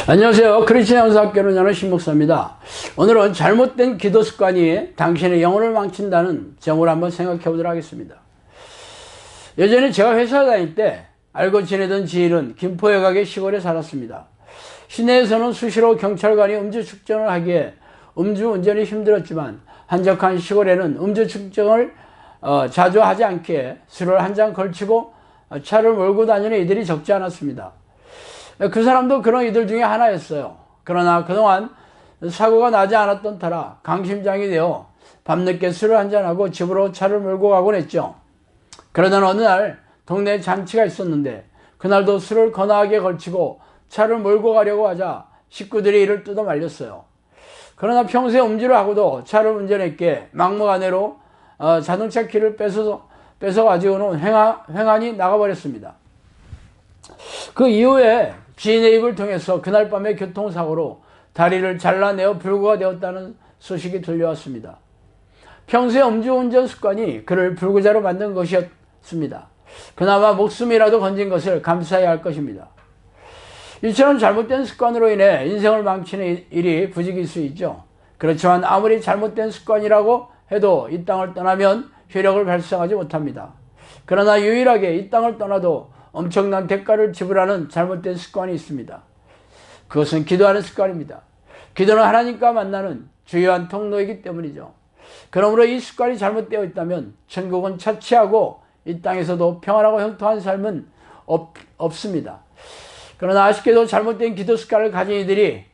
안녕하세요. 크리스천 양수학교를 운영하는 신목사입니다. 오늘은 잘못된 기도 습관이 당신의 영혼을 망친다는 제목을 한번 생각해 보도록 하겠습니다. 예전에 제가 회사 다닐 때 알고 지내던 지인은 김포외곽의 시골에 살았습니다. 시내에서는 수시로 경찰관이 음주 측정을 하기에 음주 운전이 힘들었지만 한적한 시골에는 음주 측정을 자주 하지 않기에 술을 한 잔 걸치고 차를 몰고 다니는 이들이 적지 않았습니다. 그 사람도 그런 이들 중에 하나였어요. 그러나 그동안 사고가 나지 않았던 터라 강심장이 되어 밤늦게 술을 한잔하고 집으로 차를 몰고 가곤 했죠. 그러던 어느 날 동네에 잔치가 있었는데 그날도 술을 거나하게 걸치고 차를 몰고 가려고 하자 식구들이 이를 뜯어 말렸어요. 그러나 평소에 음주를 하고도 차를 운전했기에 막무가내로 자동차 키를 뺏어가지고는 횡하니 나가버렸습니다. 그 이후에 지인의 입을 통해서 그날 밤의 교통사고로 다리를 잘라내어 불구가 되었다는 소식이 들려왔습니다. 평소의 음주운전 습관이 그를 불구자로 만든 것이었습니다. 그나마 목숨이라도 건진 것을 감사해야 할 것입니다. 이처럼 잘못된 습관으로 인해 인생을 망치는 일이 부지기수이죠. 그렇지만 아무리 잘못된 습관이라고 해도 이 땅을 떠나면 효력을 발생하지 못합니다. 그러나 유일하게 이 땅을 떠나도 엄청난 대가를 지불하는 잘못된 습관이 있습니다. 그것은 기도하는 습관입니다. 기도는 하나님과 만나는 주요한 통로이기 때문이죠. 그러므로 이 습관이 잘못되어 있다면 천국은 차치하고 이 땅에서도 평안하고 형통한 삶은 없습니다. 그러나 아쉽게도 잘못된 기도 습관을 가진 이들이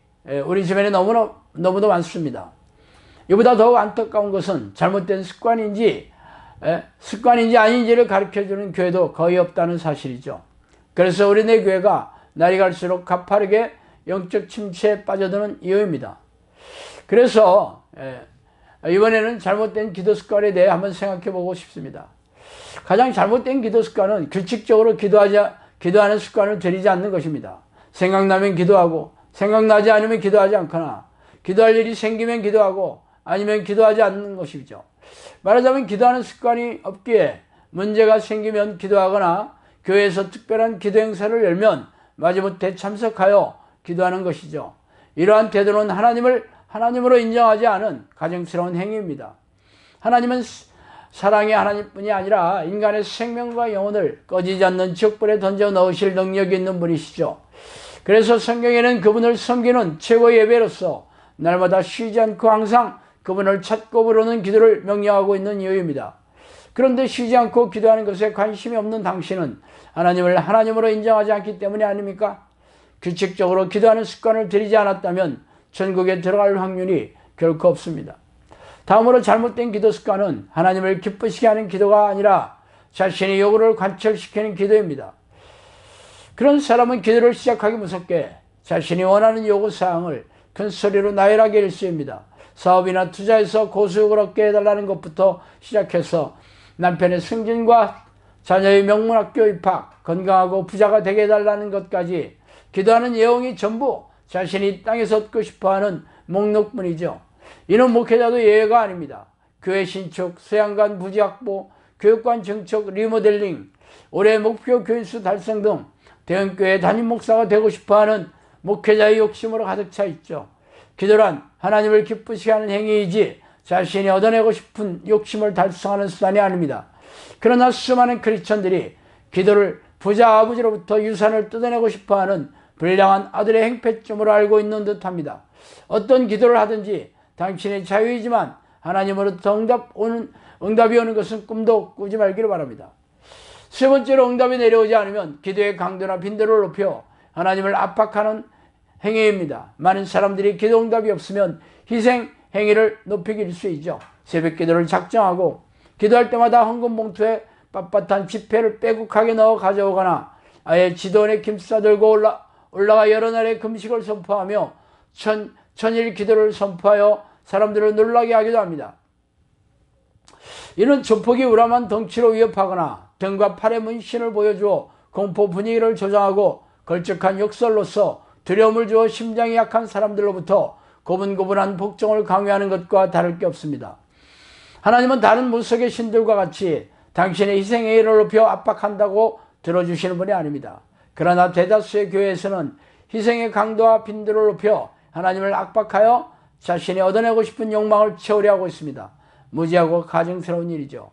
우리 주변에 너무도 많습니다. 이보다 더욱 안타까운 것은 잘못된 습관인지 아닌지를 가르쳐주는 교회도 거의 없다는 사실이죠. 그래서 우리네 교회가 날이 갈수록 가파르게 영적 침체에 빠져드는 이유입니다. 그래서 이번에는 잘못된 기도 습관에 대해 한번 생각해 보고 싶습니다. 가장 잘못된 기도 습관은 규칙적으로 기도하는 습관을 들이지 않는 것입니다. 생각나면 기도하고 생각나지 않으면 기도하지 않거나 기도할 일이 생기면 기도하고 아니면 기도하지 않는 것이죠. 말하자면 기도하는 습관이 없기에 문제가 생기면 기도하거나 교회에서 특별한 기도 행사를 열면 마지못해 참석하여 기도하는 것이죠. 이러한 태도는 하나님으로 인정하지 않은 가증스러운 행위입니다. 하나님은 사랑의 하나님뿐이 아니라 인간의 생명과 영혼을 꺼지지 않는 지옥불에 던져 넣으실 능력이 있는 분이시죠. 그래서 성경에는 그분을 섬기는 최고의 예배로서 날마다 쉬지 않고 항상 그분을 찾고 부르는 기도를 명령하고 있는 이유입니다. 그런데 쉬지 않고 기도하는 것에 관심이 없는 당신은 하나님을 하나님으로 인정하지 않기 때문이 아닙니까? 규칙적으로 기도하는 습관을 들이지 않았다면 천국에 들어갈 확률이 결코 없습니다. 다음으로 잘못된 기도 습관은 하나님을 기쁘시게 하는 기도가 아니라 자신의 요구를 관철시키는 기도입니다. 그런 사람은 기도를 시작하기 무섭게 자신이 원하는 요구사항을 큰 소리로 나열하게 일쑤입니다. 사업이나 투자에서 고수익을 얻게 해달라는 것부터 시작해서 남편의 승진과 자녀의 명문학교 입학, 건강하고 부자가 되게 해달라는 것까지 기도하는 내용이 전부 자신이 이 땅에서 얻고 싶어하는 목록뿐이죠. 이는 목회자도 예외가 아닙니다. 교회 신축, 수양관 부지 확보, 교육관 증축, 리모델링, 올해 목표 교인수 달성 등 대형교회 담임 목사가 되고 싶어하는 목회자의 욕심으로 가득 차 있죠. 기도란 하나님을 기쁘시게 하는 행위이지 자신이 얻어내고 싶은 욕심을 달성하는 수단이 아닙니다. 그러나 수많은 크리스천들이 기도를 부자 아버지로부터 유산을 뜯어내고 싶어하는 불량한 아들의 행패쯤으로 알고 있는 듯합니다. 어떤 기도를 하든지 당신의 자유이지만 하나님으로부터 응답이 오는 것은 꿈도 꾸지 말기를 바랍니다. 세 번째로 응답이 내려오지 않으면 기도의 강도나 빈도를 높여 하나님을 압박하는 행위입니다. 많은 사람들이 기도 응답이 없으면 희생 행위를 높이기 일쑤이죠. 새벽 기도를 작정하고 기도할 때마다 헌금 봉투에 빳빳한 지폐를 빼곡하게 넣어 가져오거나 아예 지도원에 김 싸들고 올라가 여러 날의 금식을 선포하며 천일 기도를 선포하여 사람들을 놀라게 하기도 합니다. 이는 조폭이 우람한 덩치로 위협하거나 등과 팔의 문신을 보여주어 공포 분위기를 조장하고 걸쭉한 욕설로서 두려움을 주어 심장이 약한 사람들로부터 고분고분한 복종을 강요하는 것과 다를 게 없습니다. 하나님은 다른 무속의 신들과 같이 당신의 희생행위를 높여 압박한다고 들어주시는 분이 아닙니다. 그러나 대다수의 교회에서는 희생의 강도와 빈도를 높여 하나님을 압박하여 자신이 얻어내고 싶은 욕망을 채우려 하고 있습니다. 무지하고 가증스러운 일이죠.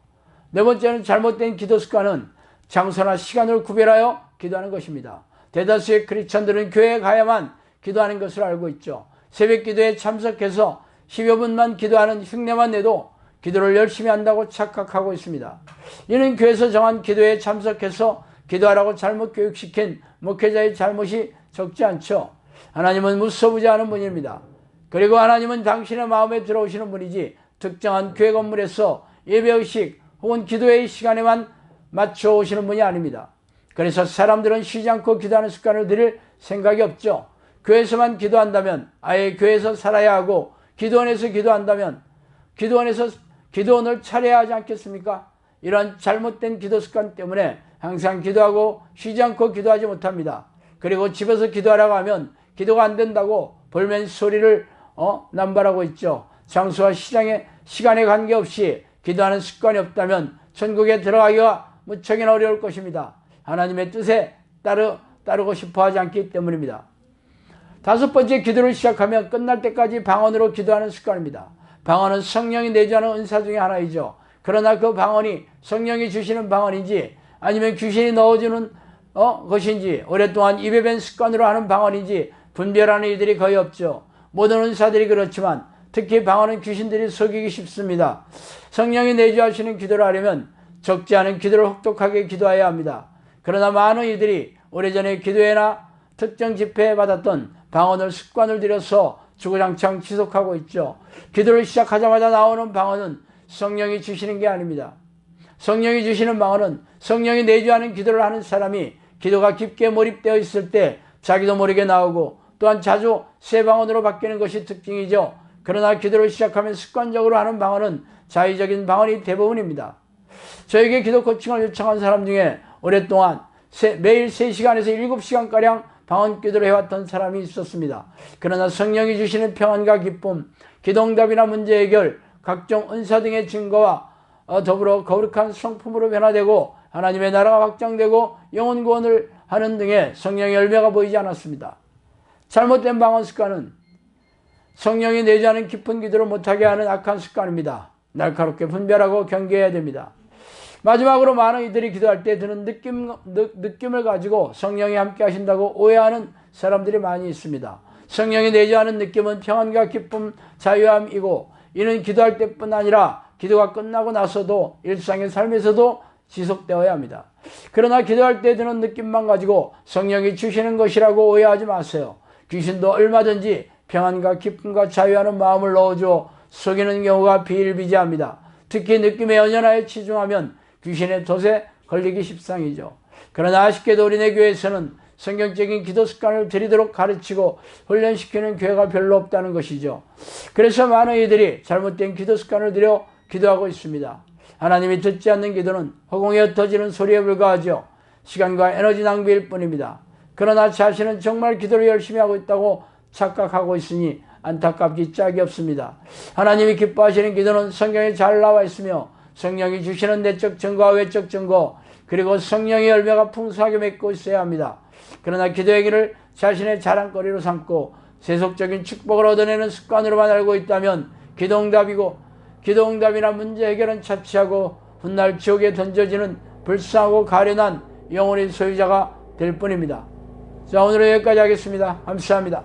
네 번째는 잘못된 기도 습관은 장소나 시간을 구별하여 기도하는 것입니다. 대다수의 크리스천들은 교회에 가야만 기도하는 것을 알고 있죠. 새벽 기도에 참석해서 10여 분만 기도하는 흉내만 내도 기도를 열심히 한다고 착각하고 있습니다. 이는 교회에서 정한 기도에 참석해서 기도하라고 잘못 교육시킨 목회자의 잘못이 적지 않죠. 하나님은 무소부지하는 분입니다. 그리고 하나님은 당신의 마음에 들어오시는 분이지 특정한 교회 건물에서 예배의식 혹은 기도회의 시간에만 맞춰 오시는 분이 아닙니다. 그래서 사람들은 쉬지 않고 기도하는 습관을 들일 생각이 없죠. 교회에서만 기도한다면 아예 교회에서 살아야 하고 기도원에서 기도한다면 기도원에서 기도원을 차려야 하지 않겠습니까? 이런 잘못된 기도 습관 때문에 항상 기도하고 쉬지 않고 기도하지 못합니다. 그리고 집에서 기도하라고 하면 기도가 안 된다고 볼멘 소리를 남발하고 있죠. 장소와 시간에 관계없이 기도하는 습관이 없다면 천국에 들어가기가 무척이나 어려울 것입니다. 하나님의 뜻에 따르고 싶어 하지 않기 때문입니다. 다섯 번째, 기도를 시작하면 끝날 때까지 방언으로 기도하는 습관입니다. 방언은 성령이 내주하는 은사 중에 하나이죠. 그러나 그 방언이 성령이 주시는 방언인지 아니면 귀신이 넣어주는 것인지 오랫동안 입에 밴 습관으로 하는 방언인지 분별하는 이들이 거의 없죠. 모든 은사들이 그렇지만 특히 방언은 귀신들이 속이기 쉽습니다. 성령이 내주하시는 기도를 하려면 적지 않은 기도를 혹독하게 기도해야 합니다. 그러나 많은 이들이 오래전에 기도회나 특정 집회에 받았던 방언을 습관을 들여서 주구장창 지속하고 있죠. 기도를 시작하자마자 나오는 방언은 성령이 주시는 게 아닙니다. 성령이 주시는 방언은 성령이 내주하는 기도를 하는 사람이 기도가 깊게 몰입되어 있을 때 자기도 모르게 나오고 또한 자주 새 방언으로 바뀌는 것이 특징이죠. 그러나 기도를 시작하면 습관적으로 하는 방언은 자의적인 방언이 대부분입니다. 저에게 기도 코칭을 요청한 사람 중에 오랫동안 매일 3시간에서 7시간가량 방언 기도를 해왔던 사람이 있었습니다. 그러나 성령이 주시는 평안과 기쁨, 기도응답이나 문제 해결, 각종 은사 등의 증거와 더불어 거룩한 성품으로 변화되고 하나님의 나라가 확장되고 영혼 구원을 하는 등의 성령의 열매가 보이지 않았습니다. 잘못된 방언 습관은 성령이 내주하는 깊은 기도를 못하게 하는 악한 습관입니다. 날카롭게 분별하고 경계해야 됩니다. 마지막으로 많은 이들이 기도할 때 드는 느낌을 가지고 성령이 함께 하신다고 오해하는 사람들이 많이 있습니다. 성령이 내주하는 느낌은 평안과 기쁨, 자유함이고 이는 기도할 때뿐 아니라 기도가 끝나고 나서도 일상의 삶에서도 지속되어야 합니다. 그러나 기도할 때 드는 느낌만 가지고 성령이 주시는 것이라고 오해하지 마세요. 귀신도 얼마든지 평안과 기쁨과 자유하는 마음을 넣어주어 속이는 경우가 비일비재합니다. 특히 느낌에 연연하여 치중하면 귀신의 덫에 걸리기 십상이죠. 그러나 아쉽게도 우리네 교회에서는 성경적인 기도 습관을 들이도록 가르치고 훈련시키는 교회가 별로 없다는 것이죠. 그래서 많은 이들이 잘못된 기도 습관을 들여 기도하고 있습니다. 하나님이 듣지 않는 기도는 허공에 흩어지는 소리에 불과하죠. 시간과 에너지 낭비일 뿐입니다. 그러나 자신은 정말 기도를 열심히 하고 있다고 착각하고 있으니 안타깝기 짝이 없습니다. 하나님이 기뻐하시는 기도는 성경에 잘 나와 있으며 성령이 주시는 내적 증거와 외적 증거 그리고 성령의 열매가 풍성하게 맺고 있어야 합니다. 그러나 기도의 길을 자신의 자랑거리로 삼고 세속적인 축복을 얻어내는 습관으로만 알고 있다면 기도응답이나 문제 해결은 차치하고 훗날 지옥에 던져지는 불쌍하고 가련한 영혼의 소유자가 될 뿐입니다. 자, 오늘은 여기까지 하겠습니다. 감사합니다.